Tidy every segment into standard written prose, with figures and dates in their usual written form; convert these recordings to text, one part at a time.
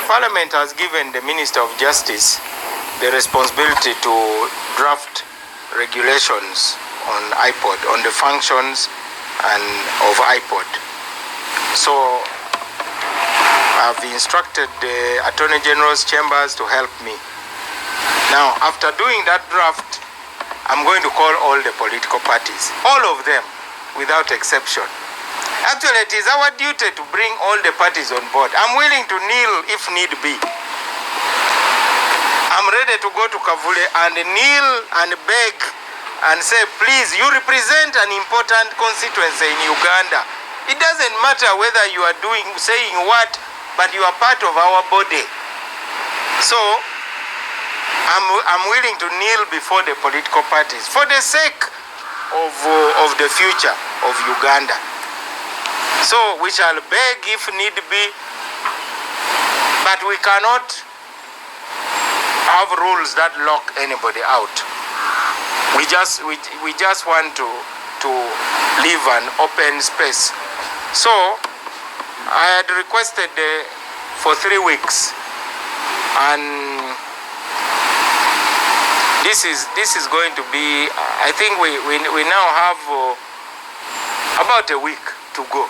Parliament has given the Minister of Justice the responsibility to draft regulations on iPod, on the functions of iPod. So I've instructed the Attorney General's chambers to help me. Now, after doing that draft, I'm going to call all the political parties, all of them, without exception. Actually, it is our duty to bring all the parties on board. I'm willing to kneel if need be. I'm ready to go to Kavule and kneel and beg and say, please, you represent an important constituency in Uganda. It doesn't matter whether you are saying what, but you are part of our body. So, I'm willing to kneel before the political parties for the sake of the future of Uganda. So we shall beg if need be, but we cannot have rules that lock anybody out. We just want to leave an open space. So I had requested for 3 weeks, and this is going to be, I think we now have about a week to go.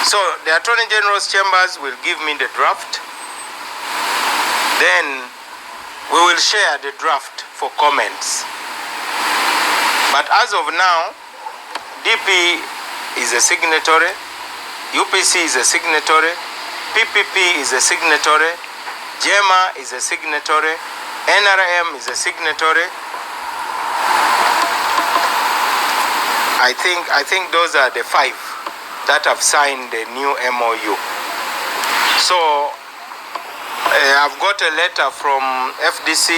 So the Attorney General's chambers will give me the draft. Then we will share the draft for comments. But as of now, DP is a signatory, UPC is a signatory, PPP is a signatory, JEMA is a signatory, NRM is a signatory. I think those are the 5 that have signed the new MOU. So I've got a letter from FDC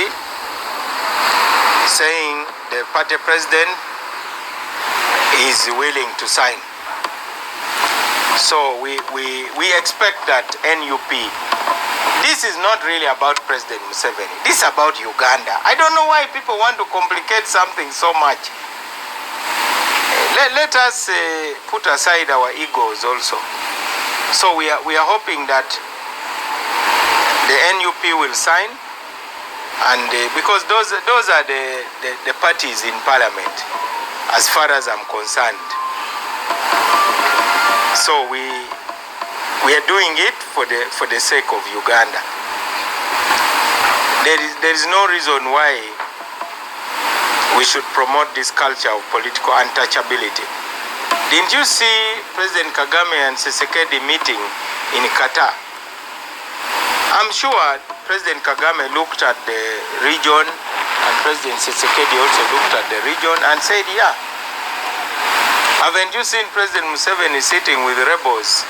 saying the party president is willing to sign. So we expect that NUP, this is not really about President Museveni. This is about Uganda. I don't know why people want to complicate something so much. Let us put aside our egos also. So we are hoping that the NUP will sign, and because those are the parties in Parliament, as far as I'm concerned. So we are doing it for the sake of Uganda. There is no reason why we should promote this culture of political untouchability. Didn't you see President Kagame and Tshisekedi meeting in Qatar? I'm sure President Kagame looked at the region and President Tshisekedi also looked at the region and said, yeah. Haven't you seen President Museveni sitting with rebels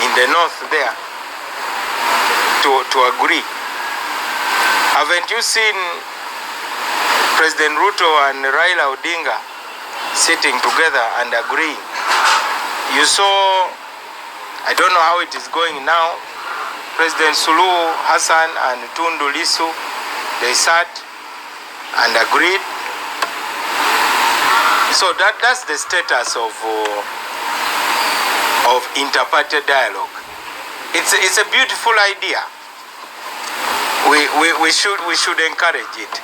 in the north there to agree? Haven't you seen President Ruto and Raila Odinga sitting together and agreeing? You saw, I don't know how it is going now, President Suluhu Hassan and Tundu Lissu, they sat and agreed. So that's the status of inter-party dialogue. It's a beautiful idea. We should encourage it.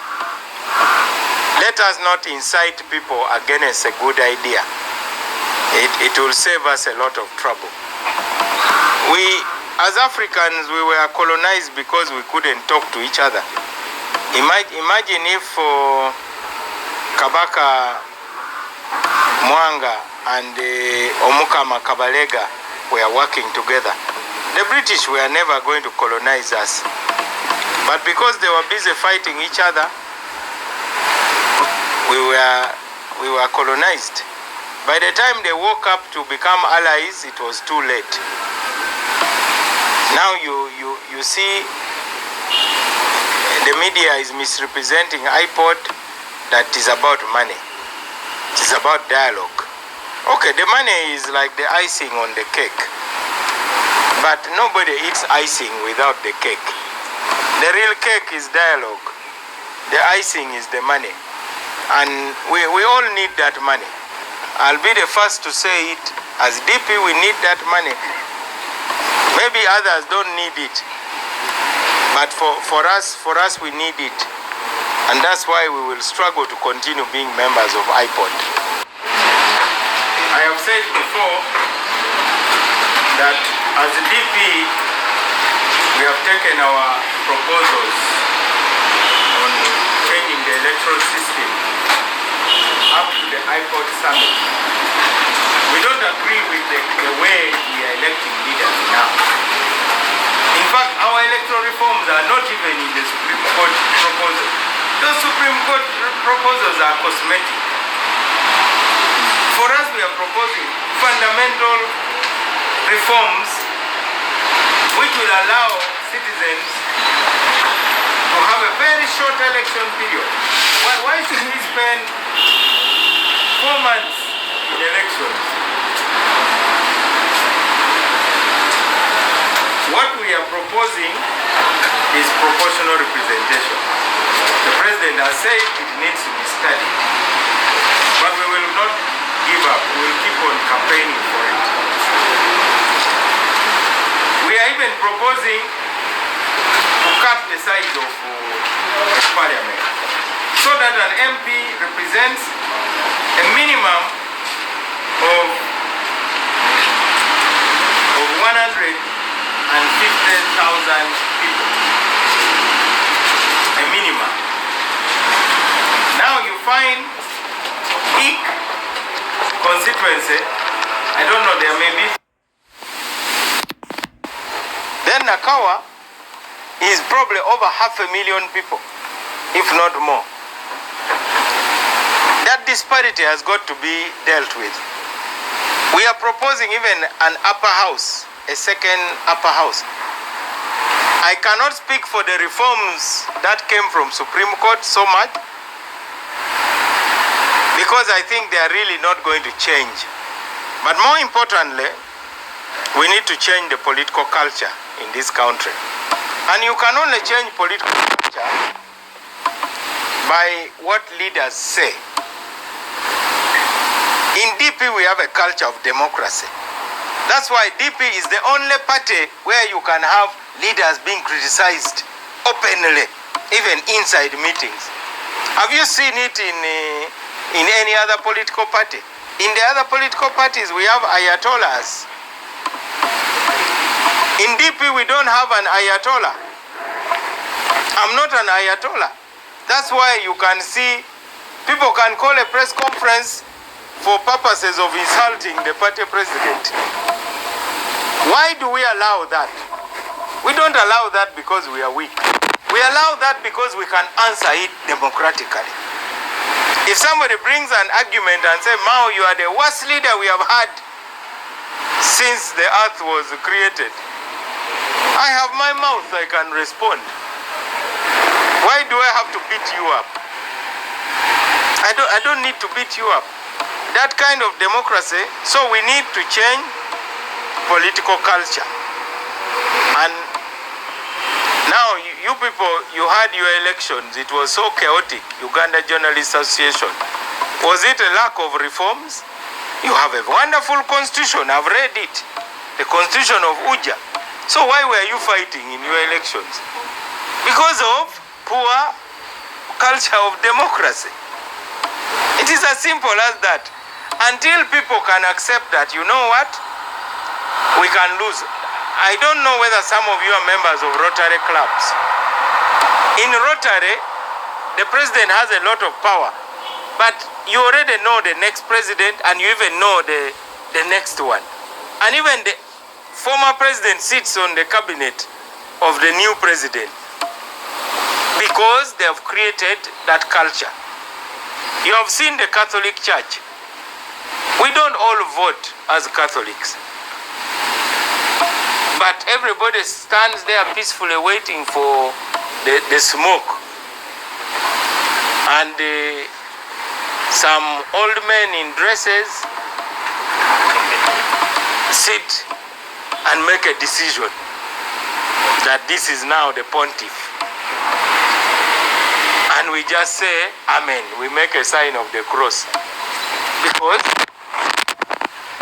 Let us not incite people against a good idea. It will save us a lot of trouble. We, as Africans, we were colonized because we couldn't talk to each other. Imagine if Kabaka Mwanga and Omukama Kabalega were working together. The British were never going to colonize us. But because they were busy fighting each other, we were colonized. By the time they woke up to become allies, it was too late. Now you see the media is misrepresenting iPod that is about money. It is about dialogue. Okay, the money is like the icing on the cake. But nobody eats icing without the cake. The real cake is dialogue. The icing is the money. And we all need that money. I'll be the first to say it. As DP, we need that money. Maybe others don't need it, but for us, we need it. And that's why we will struggle to continue being members of IPOD. I have said before that as a DP, we have taken our proposals on changing the electoral system up to the IPOD summit. We don't agree with the way we are electing leaders now. In fact, our electoral reforms are not even in the Supreme Court proposal. Those Supreme Court proposals are cosmetic. For us, we are proposing fundamental reforms which will allow citizens to have a very short election period. Why should we spend 4 months in elections? What we are proposing is proportional representation. The President has said it needs to be studied, but we will not give up. We will keep on campaigning for it. We are even proposing to cut the size of the parliament so that an MP represents a minimum of 150,000 people. A minimum. Now you find each constituency, I don't know, there may be. Then Nakawa is probably over 500,000 people, if not more. That disparity has got to be dealt with. We are proposing even an upper house, a second upper house. I cannot speak for the reforms that came from Supreme Court so much, because I think they are really not going to change. But more importantly, we need to change the political culture in this country. And you can only change political culture by what leaders say. In DP, we have a culture of democracy. That's why DP is the only party where you can have leaders being criticized openly, even inside meetings. Have you seen it in any other political party? In the other political parties, we have ayatollahs. In DP, we don't have an ayatollah. I'm not an ayatollah. That's why you can see people can call a press conference for purposes of insulting the party president. Why do we allow that? We don't allow that because we are weak. We allow that because we can answer it democratically. If somebody brings an argument and says, Mao, you are the worst leader we have had since the earth was created, I have my mouth, I can respond. Why do I have to beat you up? I don't need to beat you up. That kind of democracy, so we need to change political culture. And now you people, you had your elections, it was so chaotic, Uganda Journalists Association. Was it a lack of reforms? You have a wonderful constitution, I've read it. The constitution of Uja. So why were you fighting in your elections? Because of poor culture of democracy. It is as simple as that. Until people can accept that, you know what? We can lose. I don't know whether some of you are members of Rotary clubs. In Rotary, the president has a lot of power. But you already know the next president and you even know the next one. And even the former president sits on the cabinet of the new president. Because they have created that culture. You have seen the Catholic Church. We don't all vote as Catholics. But everybody stands there peacefully waiting for the smoke. And some old men in dresses sit and make a decision that this is now the pontiff. And we just say, Amen. We make a sign of the cross. Because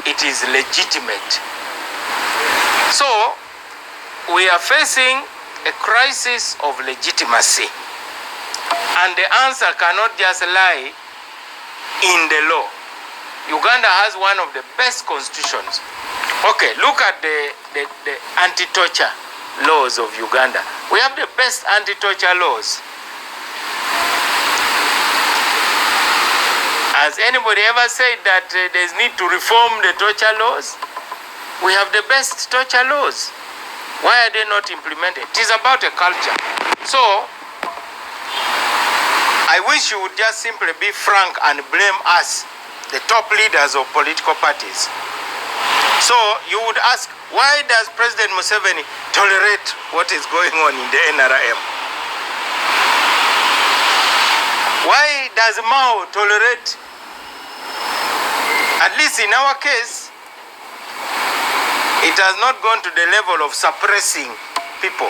it is legitimate. So, we are facing a crisis of legitimacy. And the answer cannot just lie in the law. Uganda has one of the best constitutions. Okay, look at the anti-torture laws of Uganda. We have the best anti-torture laws. Has anybody ever said that there's need to reform the torture laws? We have the best torture laws. Why are they not implemented? It is about a culture. So, I wish you would just simply be frank and blame us, the top leaders of political parties. So, you would ask, why does President Museveni tolerate what is going on in the NRM? Why does Mao tolerate? At least in our case, it has not gone to the level of suppressing people.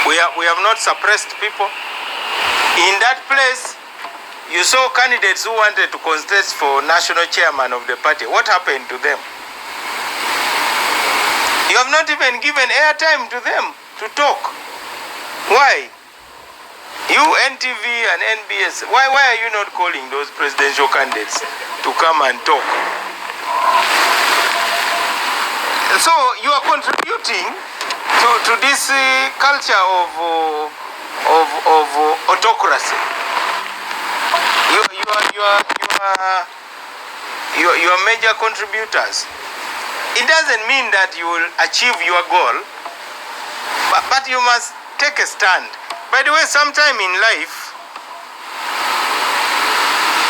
We have not suppressed people. In that place, you saw candidates who wanted to contest for national chairman of the party. What happened to them? You have not even given airtime to them to talk. Why? You, NTV and NBS, why are you not calling those presidential candidates to come and talk? So you are contributing to this culture of autocracy. You are major contributors. It doesn't mean that you will achieve your goal, but you must take a stand. By the way, sometime in life,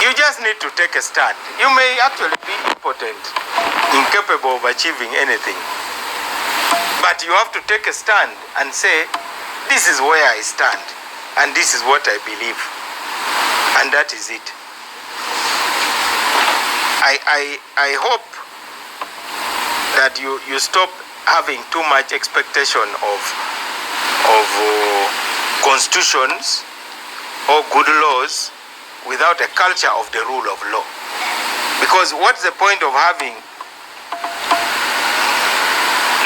you just need to take a stand. You may actually be impotent, incapable of achieving anything. But you have to take a stand and say, this is where I stand, and this is what I believe. And that is it. I hope that you stop having too much expectation of constitutions or good laws without a culture of the rule of law. Because what's the point of having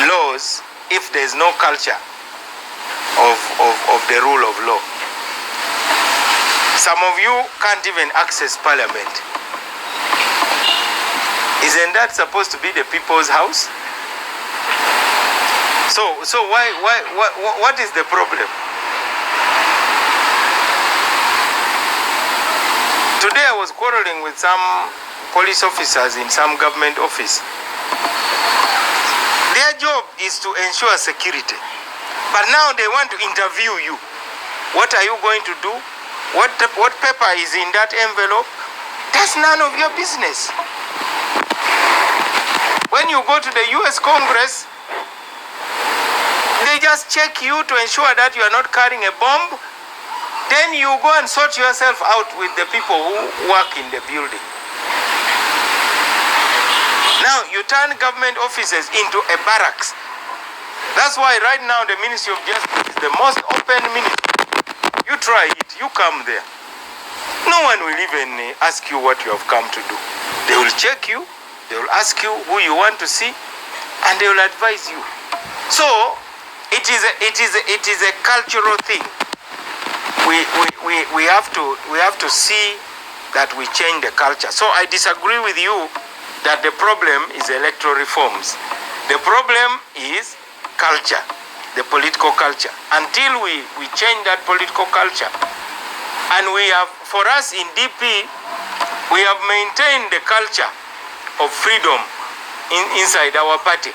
laws if there's no culture of the rule of law? Some of you can't even access parliament. Isn't that supposed to be the people's house? So what is the problem? Today I was quarreling with some police officers in some government office. Their job is to ensure security. But now they want to interview you. What are you going to do? What paper is in that envelope? That's none of your business. When you go to the US Congress, they just check you to ensure that you are not carrying a bomb. Then you go and sort yourself out with the people who work in the building. Now you turn government offices into a barracks. That's why right now the Ministry of Justice is the most open ministry. You try it, you come there. No one will even ask you what you have come to do. They will check you, they will ask you who you want to see, and they will advise you. So it is a cultural thing. We have to see that we change the culture. So I disagree with you that the problem is electoral reforms. The problem is culture, the political culture. Until we change that political culture, and we have, for us in DP, we have maintained the culture of freedom inside our party.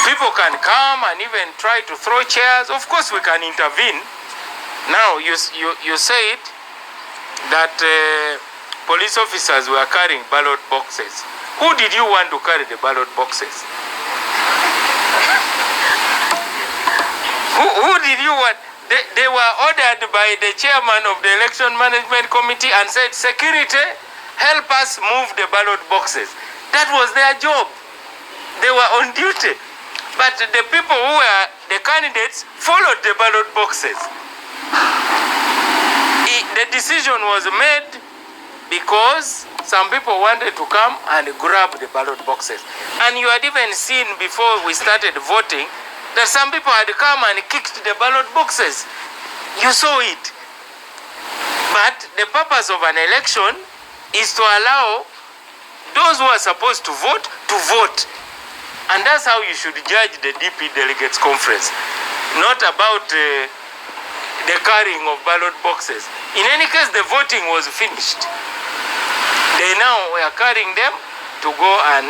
People can come and even try to throw chairs. Of course we can intervene. Now you said that police officers were carrying ballot boxes. Who did you want to carry the ballot boxes? Who did you want? They were ordered by the chairman of the Election Management Committee and said, security, help us move the ballot boxes. That was their job. They were on duty. But the people who were the candidates followed the ballot boxes. The decision was made because some people wanted to come and grab the ballot boxes. And you had even seen before we started voting that some people had come and kicked the ballot boxes. You saw it. But the purpose of an election is to allow those who are supposed to vote. And that's how you should judge the DP Delegates Conference. Not about the carrying of ballot boxes. In any case, the voting was finished. They now were carrying them to go and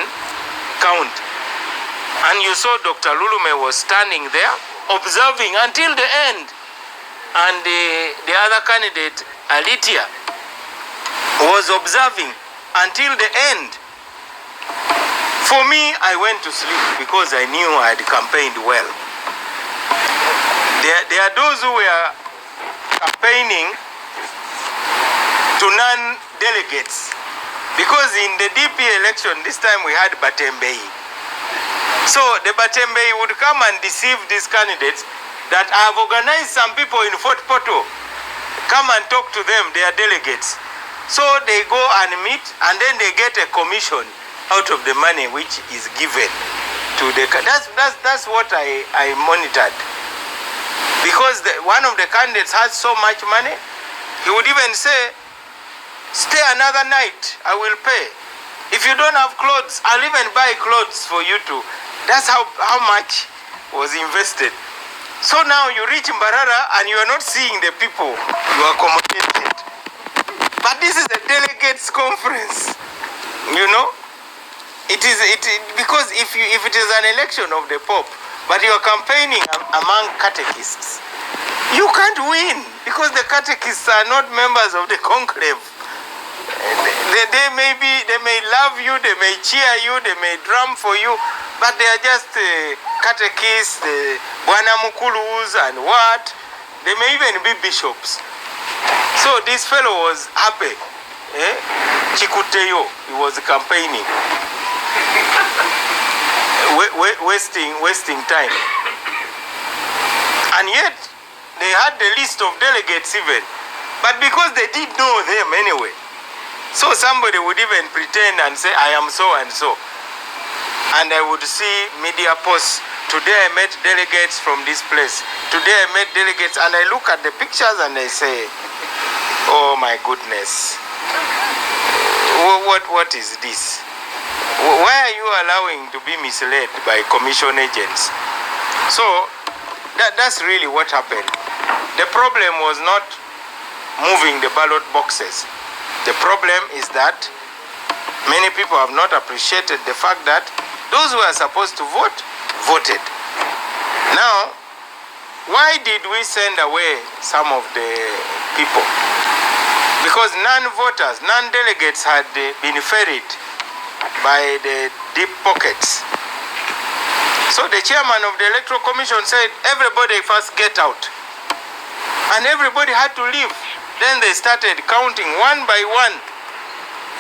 count. And you saw Dr. Lulume was standing there, observing until the end. And the other candidate, Alitia, was observing until the end. For me, I went to sleep because I knew I had campaigned well. There are those who were campaigning to non-delegates. Because in the DP election, this time we had Batembei. So the Batembei would come and deceive these candidates that I have organized some people in Fort Portal. Come and talk to them, they are delegates. So they go and meet, and then they get a commission out of the money which is given to the... That's what I monitored. Because one of the candidates has so much money, he would even say, stay another night, I will pay. If you don't have clothes, I'll even buy clothes for you too. That's how much was invested. So now you reach Mbarara and you are not seeing the people you accommodated. But this is a delegates conference, you know. Because if it is an election of the Pope, but you are campaigning among catechists, you can't win because the catechists are not members of the conclave. They may love you, they may cheer you, they may drum for you, but they are just catechists, Bwana Mukulus and what. They may even be bishops. So this fellow was happy. Chikuteyo, he was campaigning. Wasting time. And yet, they had the list of delegates even. But because they did know them anyway, so somebody would even pretend and say, I am so and so. And I would see media posts, today I met delegates from this place. Today I met delegates, and I look at the pictures and I say, oh my goodness. What is this? Why are you allowing to be misled by commission agents? So that's really what happened. The problem was not moving the ballot boxes. The problem is that many people have not appreciated the fact that those who are supposed to vote, voted. Now, why did we send away some of the people? Because non-voters, non-delegates had been ferried by the deep pockets. So the chairman of the Electoral Commission said, everybody first get out. And everybody had to leave. Then they started counting one by one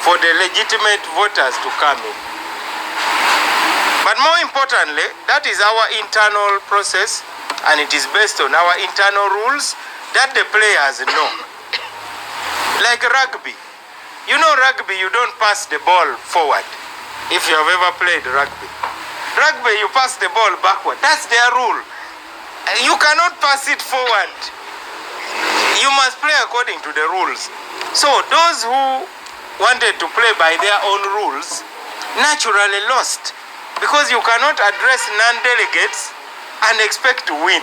for the legitimate voters to come in. But more importantly, that is our internal process, and it is based on our internal rules that the players know. Like rugby. You know rugby, you don't pass the ball forward. If you have ever played rugby. Rugby, you pass the ball backward. That's their rule. You cannot pass it forward. You must play according to the rules. So those who wanted to play by their own rules naturally lost. Because you cannot address non-delegates and expect to win.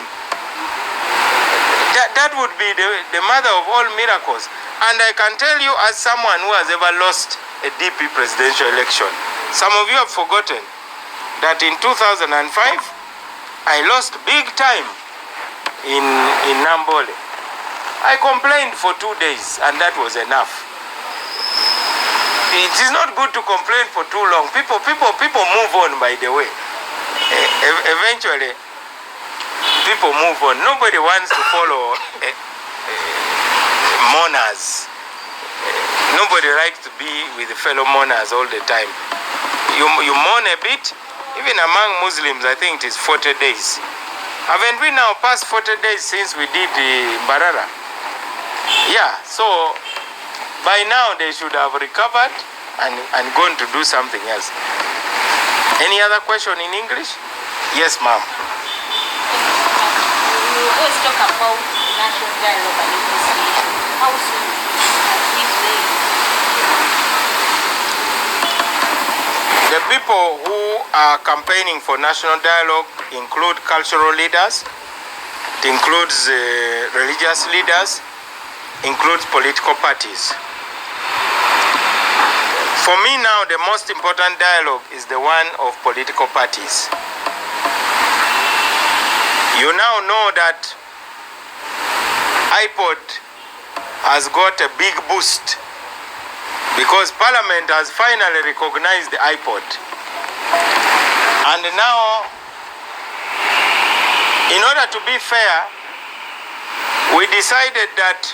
That would be the mother of all miracles. And I can tell you, as someone who has ever lost a DP presidential election, some of you have forgotten that in 2005, I lost big time in Nambole. I complained for 2 days, and that was enough. It is not good to complain for too long. People move on, by the way. Eventually, people move on. Nobody wants to follow mourners. Nobody likes to be with fellow mourners all the time. You mourn a bit. Even among Muslims, I think it is 40 days. Haven't we now passed 40 days since we did the Mbarara? Yeah, so By now they should have recovered and gone to do something else. Any other question in English? Yes, ma'am. We always talk about national dialogue and reconciliation. How soon these days? The people who are campaigning for national dialogue include cultural leaders, it includes religious leaders, includes political parties. For me now, the most important dialogue is the one of political parties. You now know that IPOD has got a big boost because Parliament has finally recognized the IPOD. And now, in order to be fair, we decided that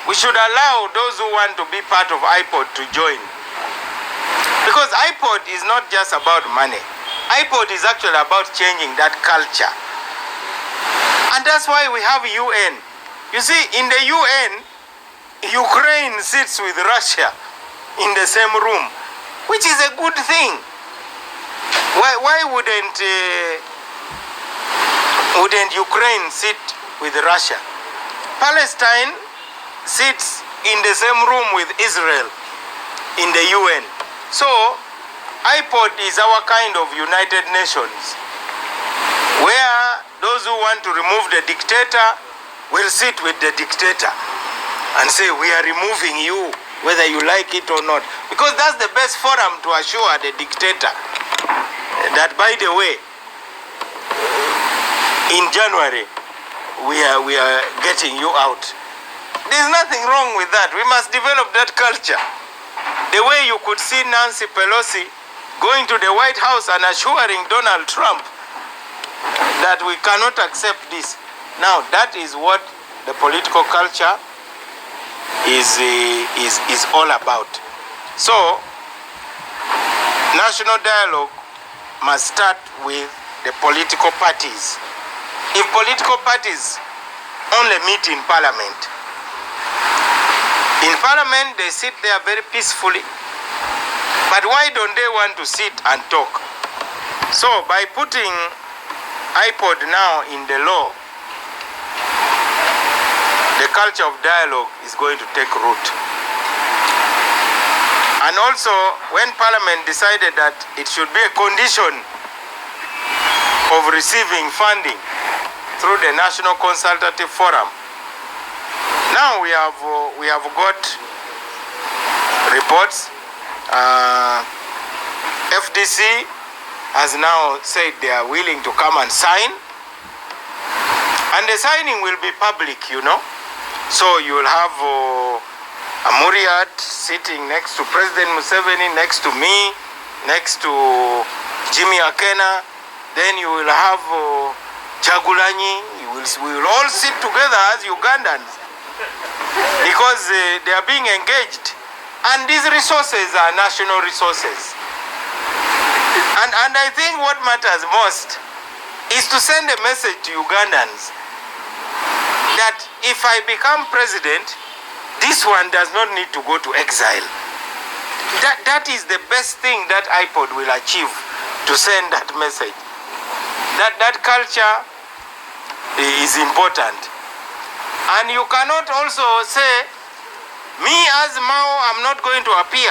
we should allow those who want to be part of IPOD to join. Because IPOD is not just about money. IPOD is actually about changing that culture. And that's why we have UN. You see, in the UN, Ukraine sits with Russia in the same room, which is a good thing. Why wouldn't Ukraine sit with Russia? Palestine sits in the same room with Israel in the UN. So, IPOD is our kind of United Nations, where those who want to remove the dictator will sit with the dictator and say, we are removing you, whether you like it or not. Because that's the best forum to assure the dictator that, by the way, in January, we are getting you out. There's nothing wrong with that. We must develop that culture. The way you could see Nancy Pelosi going to the White House and assuring Donald Trump that we cannot accept this. Now, that is what the political culture is all about. So, national dialogue must start with the political parties. If political parties only meet in Parliament, they sit there very peacefully. But why don't they want to sit and talk? So by putting IPOD now in the law, the culture of dialogue is going to take root. And also, when Parliament decided that it should be a condition of receiving funding through the National Consultative Forum, now we have got reports. FDC has now said they are willing to come and sign, and the signing will be public, you know. So you will have Amuriat sitting next to President Museveni, next to me, next to Jimmy Akena. Then you will have Chagulanyi. We will all sit together as Ugandans because they are being engaged. And these resources are national resources. And I think what matters most is to send a message to Ugandans that if I become president, this one does not need to go to exile. That is the best thing that IPOD will achieve, to send that message. That culture is important. And you cannot also say, me as Mao, I'm not going to appear.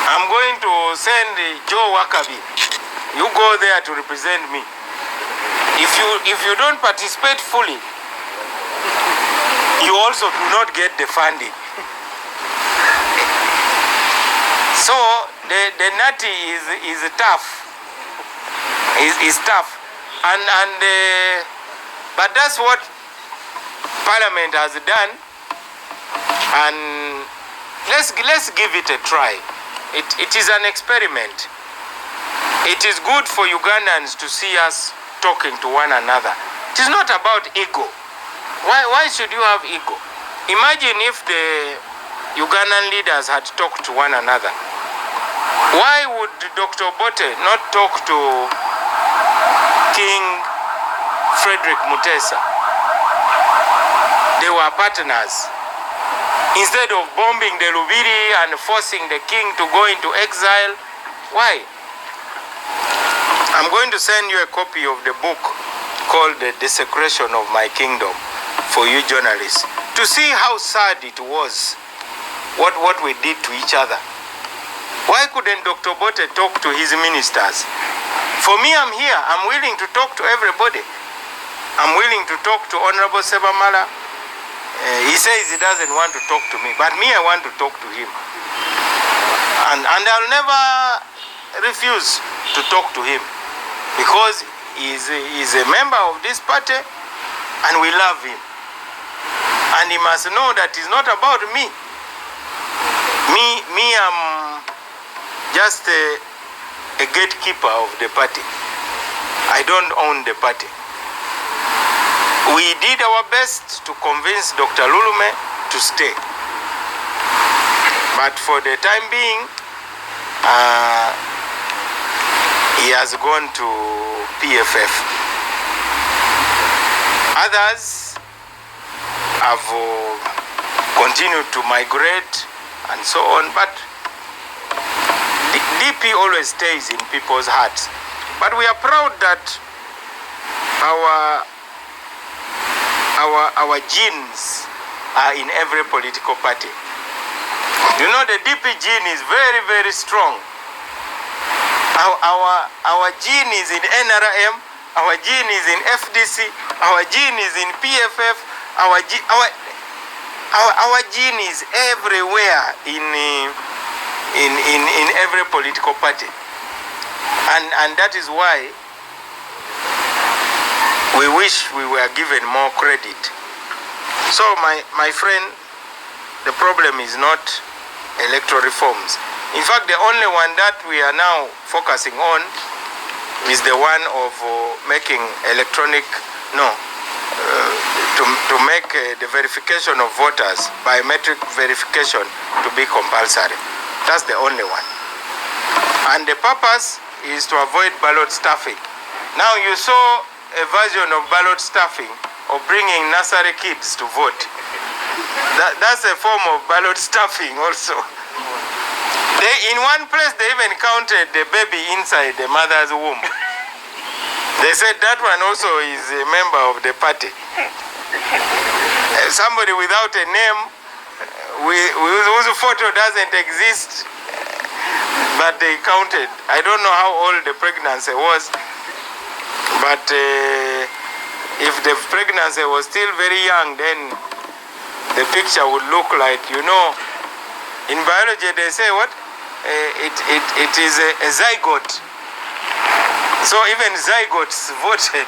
I'm going to send Joe Wakabi. You go there to represent me. If you don't participate fully, you also do not get the funding. So the nutty is tough. Is tough. But that's what Parliament has done. And let's give it a try. It is an experiment. It is good for Ugandans to see us talking to one another. It is not about ego. Why should you have ego? Imagine if the Ugandan leaders had talked to one another. Why would Dr. Bote not talk to King Frederick Mutesa? They were partners instead of bombing the Lubiri and forcing the king to go into exile. Why? I'm going to send you a copy of the book called The Desecration of My Kingdom for you journalists, to see how sad it was, what we did to each other. Why couldn't Dr. Bote talk to his ministers? For me, I'm here. I'm willing to talk to everybody. I'm willing to talk to Honorable Sebamala. He says he doesn't want to talk to me, but me, I want to talk to him. And I'll never refuse to talk to him, because he's a member of this party and we love him. And he must know that it's not about me. I'm just a gatekeeper of the party. I don't own the party. We did our best to convince Dr. Lulume to stay. But for the time being, he has gone to PFF. Others have continued to migrate and so on, but DP always stays in people's hearts. But we are proud that our genes are in every political party. You know, the DP gene is very, very strong. Our gene is in NRM, our gene is in FDC, our gene is in PFF, our gene is everywhere in every political party. And that is why we wish we were given more credit. So my friend, the problem is not electoral reforms. In fact, the only one that we are now focusing on is the one of making electronic, to make the verification of voters, biometric verification, to be compulsory. That's the only one. And the purpose is to avoid ballot stuffing. Now you saw a version of ballot stuffing of bringing nursery kids to vote. That's a form of ballot stuffing also. In one place, they even counted the baby inside the mother's womb. They said that one also is a member of the party. Somebody without a name, whose photo doesn't exist, but they counted. I don't know how old the pregnancy was, but if the pregnancy was still very young, then the picture would look like, in biology they say what? It is a zygote. So even zygotes voted.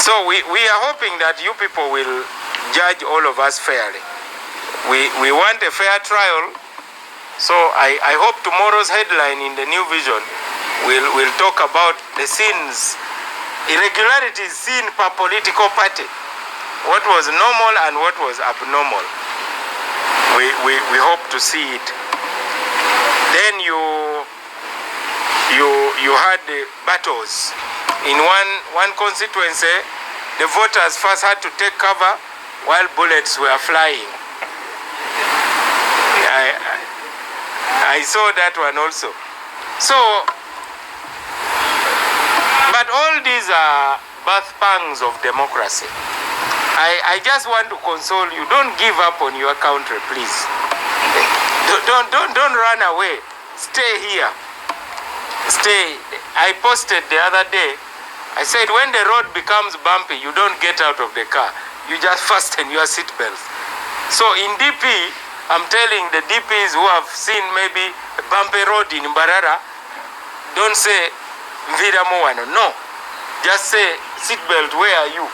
So we are hoping that you people will judge all of us fairly. We want a fair trial. So I hope tomorrow's headline in the New Vision will talk about the sins, irregularities seen per political party. What was normal and what was abnormal. We hope to see it. Then you had the battles. In one constituency, the voters first had to take cover while bullets were flying. I saw that one also. So, but all these are birth pangs of democracy. I just want to console you. Don't give up on your country, please. Don't run away. Stay here. Stay. I posted the other day. I said, when the road becomes bumpy, you don't get out of the car. You just fasten your seatbelts. So in DP, I'm telling the DPs who have seen maybe a bumpy road in Mbarara, don't say Mvira Muwano. No. Just say, seatbelt, where are you?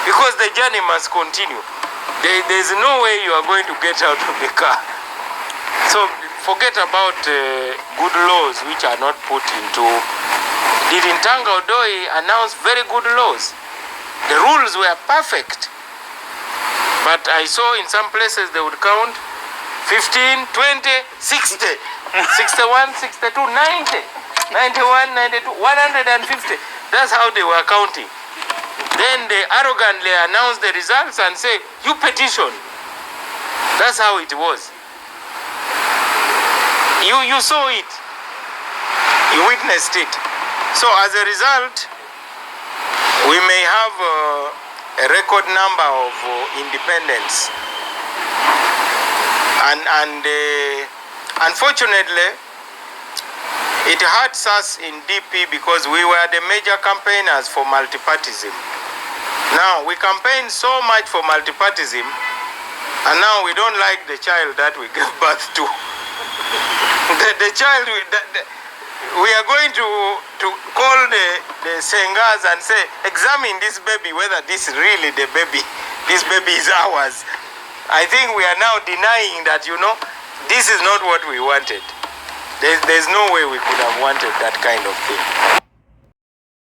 Because the journey must continue. There's no way you are going to get out of the car. So forget about good laws which are not put into. Didn't Tanga Odoi announce very good laws? The rules were perfect. But I saw in some places they would count 15, 20, 60, 61, 62, 90, 91, 92, 150. That's how they were counting. Then they arrogantly announced the results and say, you petition. That's how it was. You saw it. You witnessed it. So as a result, we may have a record number of independents. And unfortunately, it hurts us in DP because we were the major campaigners for multipartyism. Now, we campaigned so much for multipartyism, and now we don't like the child that we gave birth to. The child, we are going to call the Sengas and say, examine this baby, whether this is really the baby. This baby is ours. I think we are now denying that, this is not what we wanted. There's no way we could have wanted that kind of thing.